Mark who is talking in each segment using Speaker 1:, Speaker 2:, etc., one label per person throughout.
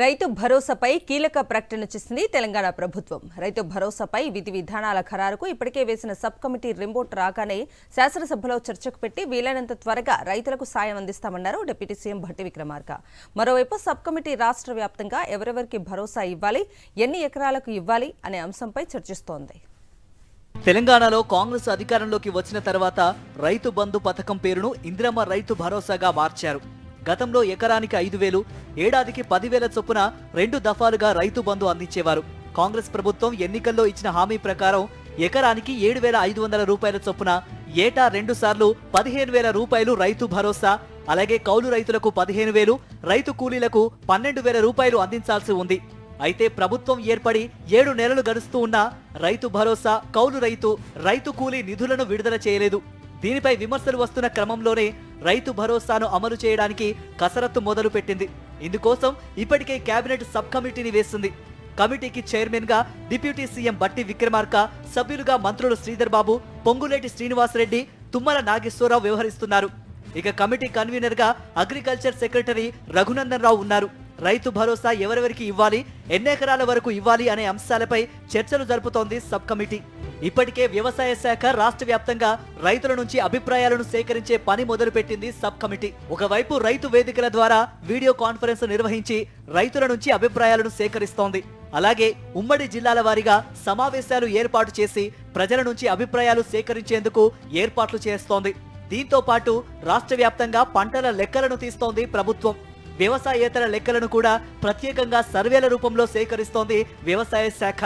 Speaker 1: రైతు భరోసాపై కీలక ప్రకటన చేసింది తెలంగాణ ప్రభుత్వం. రైతు భరోసాపై విధి విధానాల ఖరారుకు ఇప్పటికే వేసిన సబ్ కమిటీ రిపోర్ట్ రాగానే శాసనసభలో చర్చకు పెట్టి వీలైనంత త్వరగా రైతులకు సాయం అందిస్తామన్నారు డిప్యూటీ సీఎం భట్టి విక్రమార్క. మరోవైపు సబ్ కమిటీ రాష్ట్ర వ్యాప్తంగా ఎవరెవరికి భరోసా ఇవ్వాలి, ఎన్ని ఎకరాలకు ఇవ్వాలి అనే అంశంపై చర్చిస్తోంది.
Speaker 2: తెలంగాణలో కాంగ్రెస్ అధికారంలోకి వచ్చిన తర్వాత రైతు బంధు పథకం పేరును ఇందిరమ్మ రైతు భరోసాగా మార్చారు. గతంలో ఎకరానికి 5,000, ఏడాదికి 10,000 చొప్పున 2 దఫాలుగా రైతు బంధు అందించేవారు. కాంగ్రెస్ ప్రభుత్వం ఎన్నికల్లో ఇచ్చిన హామీ ప్రకారం ఎకరానికి 7,500 రూపాయల చొప్పున ఏటా 2 సార్లు 15,000 రూపాయలు రైతు భరోసా, అలాగే కౌలు రైతులకు 15,000, రైతు కూలీలకు 12,000 రూపాయలు అందించాల్సి ఉంది. అయితే ప్రభుత్వం ఏర్పడి 7 నెలలు గడుస్తూ ఉన్నా రైతు భరోసా, కౌలు రైతు కూలీ నిధులను విడుదల చేయలేదు. దీనిపై విమర్శలు వస్తున్న క్రమంలోనే రైతు భరోసాను అమలు చేయడానికి కసరత్తు మొదలు పెట్టింది. ఇందుకోసం ఇప్పటికే కేబినెట్ సబ్ కమిటీని వేసింది. కమిటీకి చైర్మన్ గా డిప్యూటీ సీఎం భట్టి విక్రమార్క, సభ్యులుగా మంత్రులు శ్రీధర్ బాబు, పొంగులేటి శ్రీనివాసరెడ్డి, తుమ్మల నాగేశ్వరరావు వ్యవహరిస్తున్నారు. ఇక కమిటీ కన్వీనర్ గా అగ్రికల్చర్ సెక్రటరీ రఘునందన్ రావు ఉన్నారు. రైతు భరోసా ఎవరెవరికి ఇవ్వాలి, ఎన్ని ఎకరాల వరకు ఇవ్వాలి అనే అంశాలపై చర్చలు జరుపుతోంది సబ్ కమిటీ. ఇప్పటికే వ్యవసాయ శాఖ రాష్ట్ర వ్యాప్తంగా రైతుల నుంచి అభిప్రాయాలను సేకరించే పని మొదలుపెట్టింది సబ్ కమిటీ. ఒకవైపు రైతు వేదికల ద్వారా వీడియో కాన్ఫరెన్స్ నిర్వహించి రైతుల నుంచి అభిప్రాయాలను సేకరిస్తోంది. అలాగే ఉమ్మడి జిల్లాల వారీగా సమావేశాలు ఏర్పాటు చేసి ప్రజల నుంచి అభిప్రాయాలు సేకరించేందుకు ఏర్పాట్లు చేస్తోంది. దీంతో పాటు రాష్ట్ర వ్యాప్తంగా పంటల లెక్కలను తీస్తోంది ప్రభుత్వం. వ్యవసాయేతర లెక్కలను కూడా ప్రత్యేకంగా సర్వేల రూపంలో సేకరిస్తోంది వ్యవసాయ శాఖ.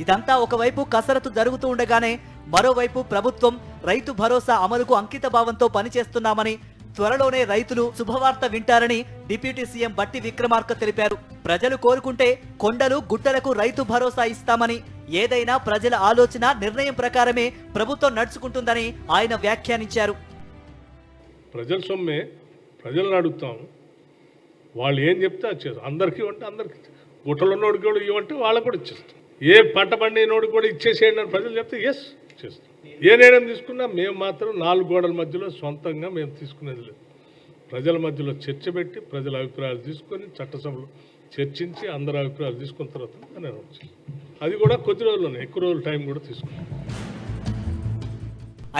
Speaker 2: ఇదంతా ఒకవైపు కసరత్తు జరుగుతూ ఉండగానే మరోవైపు ప్రభుత్వం రైతు భరోసా అమలుకు అంకిత భావంతో పనిచేస్తున్నామని, త్వరలోనే రైతులు శుభవార్త వింటారని డిప్యూటీ సీఎం భట్టి విక్రమార్క తెలిపారు. ప్రజలు కోరుకుంటే కొండలు గుట్టలకు రైతు భరోసా ఇస్తామని, ఏదైనా ప్రజల ఆలోచన నిర్ణయం ప్రకారమే ప్రభుత్వం నడుచుకుంటుందని ఆయన వ్యాఖ్యానించారు.
Speaker 3: ప్రజల సొమ్మే ప్రజలను అడుగుతాం, వాళ్ళు ఏం చెప్తే అది చేస్తాం. అందరికీ ఇవ్వంటే అందరికీ, గుట్టలున్నోడికి కూడా ఇవ్వంటే వాళ్ళకు కూడా ఇచ్చేస్తాం. ఏ పంట పండినోడికి కూడా ఇచ్చేసేయండి అని ప్రజలు చెప్తే ఎస్ చేస్తాం. ఏ నిర్ణయం తీసుకున్నా మేము మాత్రం 4 గోడల మధ్యలో సొంతంగా మేము తీసుకునేది లేదు. ప్రజల మధ్యలో చర్చ పెట్టి ప్రజల అభిప్రాయాలు తీసుకొని చట్టసభలో చర్చించి అందరి అభిప్రాయాలు తీసుకున్న తర్వాత నిర్ణయం చేస్తాం. అది కూడా కొద్ది రోజుల్లోనే, ఎక్కువ రోజుల టైం కూడా తీసుకుంటాం.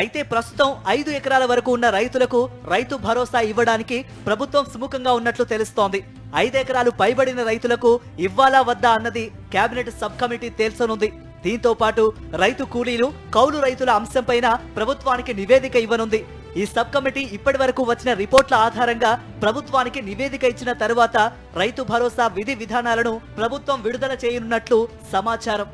Speaker 2: అయితే ప్రస్తుతం 5 ఎకరాల వరకు ఉన్న రైతులకు రైతు భరోసా ఇవ్వడానికి ప్రభుత్వం సుముఖంగా ఉన్నట్లు తెలుస్తోంది. 5 ఎకరాలు పైబడిన రైతులకు ఇవ్వాలా వద్దా అన్నది కేబినెట్ సబ్ కమిటీ తేల్చనుంది. దీంతో పాటు రైతు కూలీలు, కౌలు రైతుల అంశంపైన ప్రభుత్వానికి నివేదిక ఇవ్వనుంది. ఈ సబ్ కమిటీ ఇప్పటి వరకు వచ్చిన రిపోర్ట్ల ఆధారంగా ప్రభుత్వానికి నివేదిక ఇచ్చిన తరువాత రైతు భరోసా విధి విధానాలను ప్రభుత్వం విడుదల చేయనున్నట్లు సమాచారం.